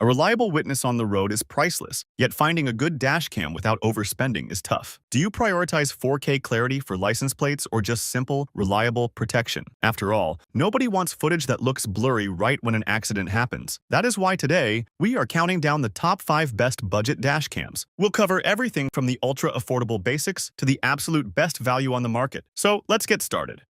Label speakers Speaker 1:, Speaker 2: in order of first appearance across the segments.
Speaker 1: A reliable witness on the road is priceless, yet finding a good dash cam without overspending is tough. Do you prioritize 4K clarity for license plates or just simple, reliable protection? After all, nobody wants footage that looks blurry right when an accident happens. That is why today, we are counting down the top 5 best budget dash cams. We'll cover everything from the ultra-affordable basics to the absolute best value on the market. So let's get started.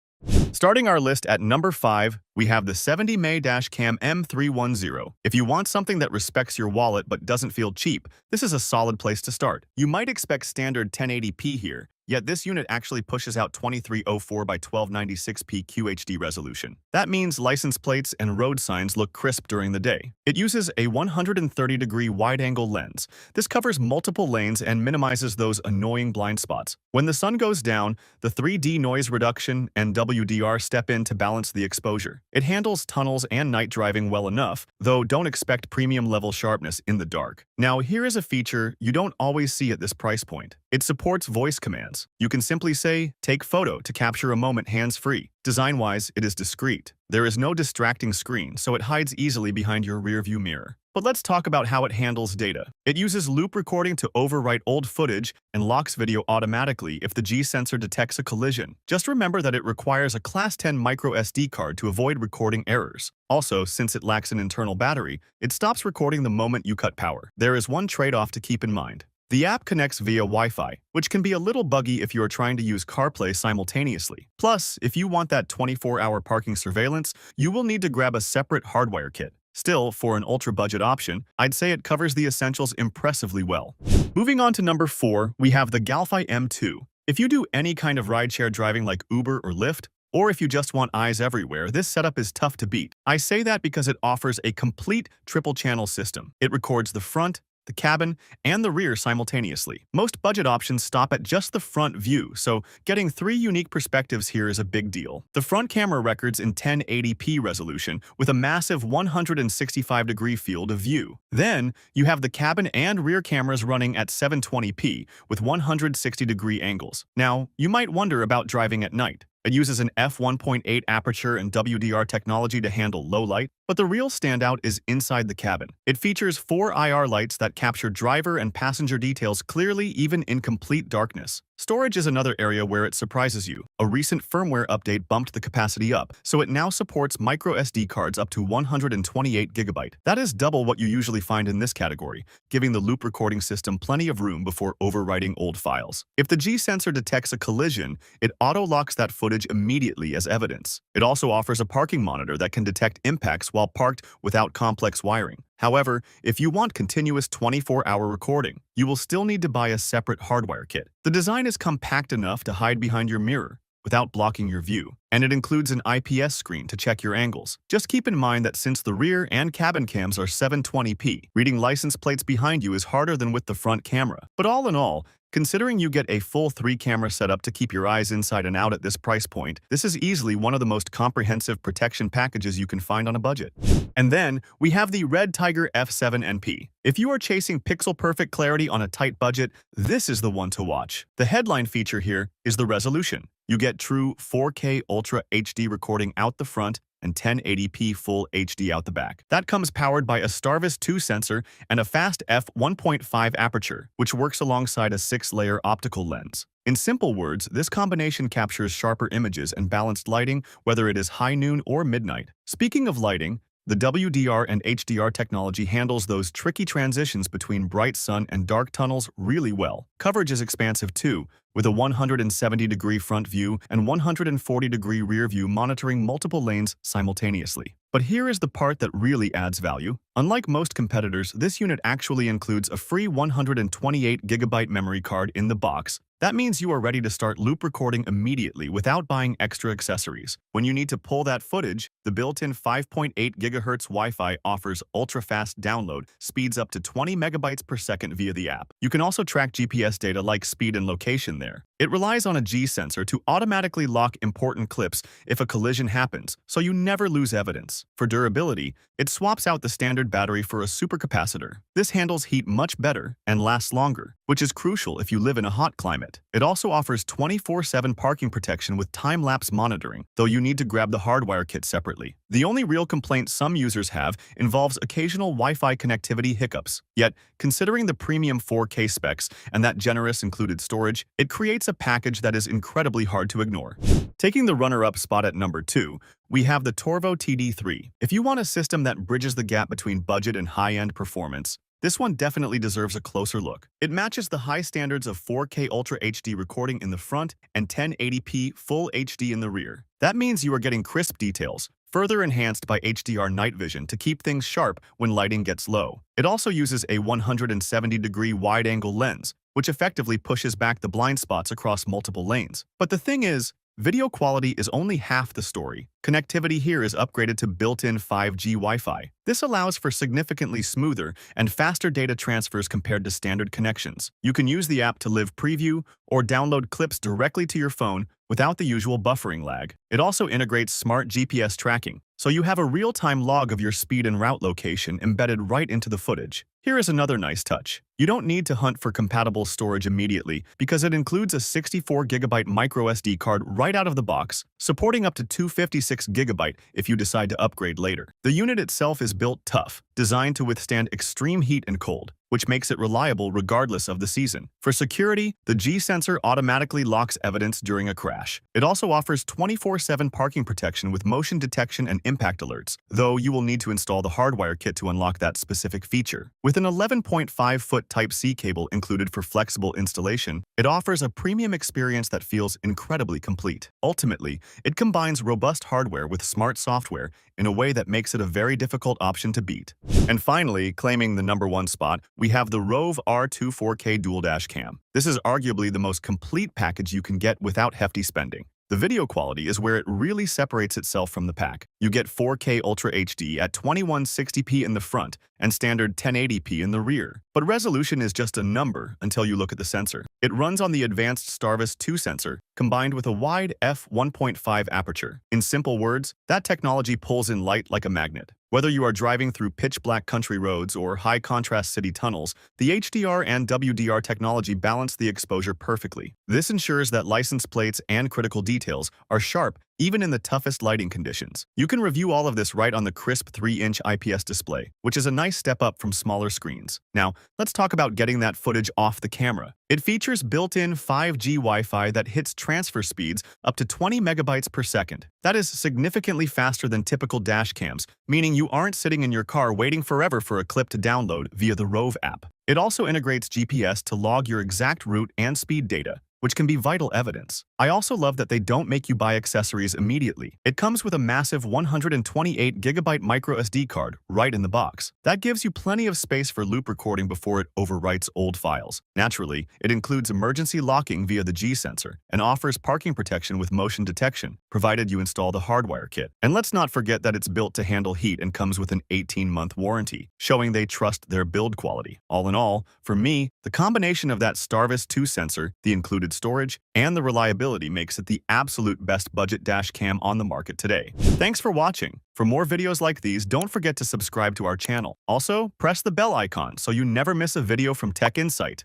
Speaker 1: Starting our list at number 5, we have the 70mm Dash Cam M310. If you want something that respects your wallet but doesn't feel cheap, this is a solid place to start. You might expect standard 1080p here, yet this unit actually pushes out 2304 by 1296p QHD resolution. That means license plates and road signs look crisp during the day. It uses a 130-degree wide-angle lens. This covers multiple lanes and minimizes those annoying blind spots. When the sun goes down, the 3D noise reduction and WDR step in to balance the exposure. It handles tunnels and night driving well enough, though don't expect premium-level sharpness in the dark. Now, here is a feature you don't always see at this price point. It supports voice commands. You can simply say, "Take photo" to capture a moment hands-free. Design-wise, it is discreet. There is no distracting screen, so it hides easily behind your rearview mirror. But let's talk about how it handles data. It uses loop recording to overwrite old footage and locks video automatically if the G sensor detects a collision. Just remember that it requires a Class 10 micro SD card to avoid recording errors. Also, since it lacks an internal battery, it stops recording the moment you cut power. There is one trade-off to keep in mind. The app connects via Wi-Fi, which can be a little buggy if you are trying to use CarPlay simultaneously. Plus, if you want that 24-hour parking surveillance, you will need to grab a separate hardwire kit. Still, for an ultra-budget option, I'd say it covers the essentials impressively well. Moving on to number 4, we have the Galphi M2. If you do any kind of rideshare driving like Uber or Lyft, or if you just want eyes everywhere, this setup is tough to beat. I say that because it offers a complete triple-channel system. It records the front, the cabin, and the rear simultaneously. Most budget options stop at just the front view, so getting 3 unique perspectives here is a big deal. The front camera records in 1080p resolution with a massive 165-degree field of view. Then, you have the cabin and rear cameras running at 720p with 160-degree angles. Now, you might wonder about driving at night. It uses an f1.8 aperture and WDR technology to handle low light, but the real standout is inside the cabin. It features 4 IR lights that capture driver and passenger details clearly even in complete darkness. Storage is another area where it surprises you. A recent firmware update bumped the capacity up, so it now supports micro SD cards up to 128GB. That is double what you usually find in this category, giving the loop recording system plenty of room before overwriting old files. If the G sensor detects a collision, it auto-locks that footage immediately as evidence. It also offers a parking monitor that can detect impacts while parked without complex wiring. However, if you want continuous 24-hour recording, you will still need to buy a separate hardwire kit. The design is compact enough to hide behind your mirror without blocking your view, and it includes an IPS screen to check your angles. Just keep in mind that since the rear and cabin cams are 720p, reading license plates behind you is harder than with the front camera. But all in all, considering you get a full 3-camera setup to keep your eyes inside and out at this price point, this is easily one of the most comprehensive protection packages you can find on a budget. And then, we have the REDTIGER F7NP. If you are chasing pixel-perfect clarity on a tight budget, this is the one to watch. The headline feature here is the resolution. You get true 4K Ultra HD recording out the front and 1080p Full HD out the back. That comes powered by a Starvis 2 sensor and a fast f1.5 aperture, which works alongside a 6-layer optical lens. In simple words, this combination captures sharper images and balanced lighting, whether it is high noon or midnight. Speaking of lighting, the WDR and HDR technology handles those tricky transitions between bright sun and dark tunnels really well. Coverage is expansive too, with a 170-degree front view and 140-degree rear view monitoring multiple lanes simultaneously. But here is the part that really adds value. Unlike most competitors, this unit actually includes a free 128GB memory card in the box. That means you are ready to start loop recording immediately without buying extra accessories. When you need to pull that footage, the built-in 5.8 GHz Wi-Fi offers ultra-fast download, speeds up to 20 megabytes per second via the app. You can also track GPS data like speed and location there. It relies on a G sensor to automatically lock important clips if a collision happens, so you never lose evidence. For durability, it swaps out the standard battery for a supercapacitor. This handles heat much better and lasts longer, which is crucial if you live in a hot climate. It also offers 24/7 parking protection with time-lapse monitoring, though you need to grab the hardwire kit separately. The only real complaint some users have involves occasional Wi-Fi connectivity hiccups. Yet, considering the premium 4K specs and that generous included storage, it creates a package that is incredibly hard to ignore. Taking the runner-up spot at number 2, we have the TORVO TD3. If you want a system that bridges the gap between budget and high-end performance, this one definitely deserves a closer look. It matches the high standards of 4K Ultra HD recording in the front and 1080p Full HD in the rear. That means you are getting crisp details, further enhanced by HDR night vision to keep things sharp when lighting gets low. It also uses a 170-degree wide-angle lens, which effectively pushes back the blind spots across multiple lanes. But the thing is, video quality is only half the story. Connectivity here is upgraded to built-in 5G Wi-Fi. This allows for significantly smoother and faster data transfers compared to standard connections. You can use the app to live preview or download clips directly to your phone without the usual buffering lag. It also integrates smart GPS tracking, so you have a real-time log of your speed and route location embedded right into the footage. Here is another nice touch. You don't need to hunt for compatible storage immediately because it includes a 64GB microSD card right out of the box, supporting up to 256GB if you decide to upgrade later. The unit itself is built tough, designed to withstand extreme heat and cold, which makes it reliable regardless of the season. For security, the G sensor automatically locks evidence during a crash. It also offers 24/7 parking protection with motion detection and impact alerts, though you will need to install the hardwire kit to unlock that specific feature. With an 11.5-foot Type-C cable included for flexible installation, it offers a premium experience that feels incredibly complete. Ultimately, it combines robust hardware with smart software in a way that makes it a very difficult option to beat. And finally, claiming the number 1 spot, we have the Rove R2 4K Dual Dash Cam. This is arguably the most complete package you can get without hefty spending. The video quality is where it really separates itself from the pack. You get 4K Ultra HD at 2160p in the front and standard 1080p in the rear. But resolution is just a number until you look at the sensor. It runs on the advanced Starvis 2 sensor, combined with a wide f1.5 aperture. In simple words, that technology pulls in light like a magnet. Whether you are driving through pitch-black country roads or high-contrast city tunnels, the HDR and WDR technology balance the exposure perfectly. This ensures that license plates and critical details are sharp even in the toughest lighting conditions. You can review all of this right on the crisp 3-inch IPS display, which is a nice step up from smaller screens. Now, let's talk about getting that footage off the camera. It features built-in 5G Wi-Fi that hits transfer speeds up to 20 megabytes per second. That is significantly faster than typical dash cams, meaning you aren't sitting in your car waiting forever for a clip to download via the Rove app. It also integrates GPS to log your exact route and speed data, which can be vital evidence. I also love that they don't make you buy accessories immediately. It comes with a massive 128GB microSD card right in the box. That gives you plenty of space for loop recording before it overwrites old files. Naturally, it includes emergency locking via the G sensor and offers parking protection with motion detection, provided you install the hardwire kit. And let's not forget that it's built to handle heat and comes with an 18-month warranty, showing they trust their build quality. All in all, for me, the combination of that Starvis 2 sensor, the included storage, and the reliability makes it the absolute best budget dash cam on the market today. Thanks for watching. For more videos like these, don't forget to subscribe to our channel. Also, press the bell icon so you never miss a video from Tech Insight.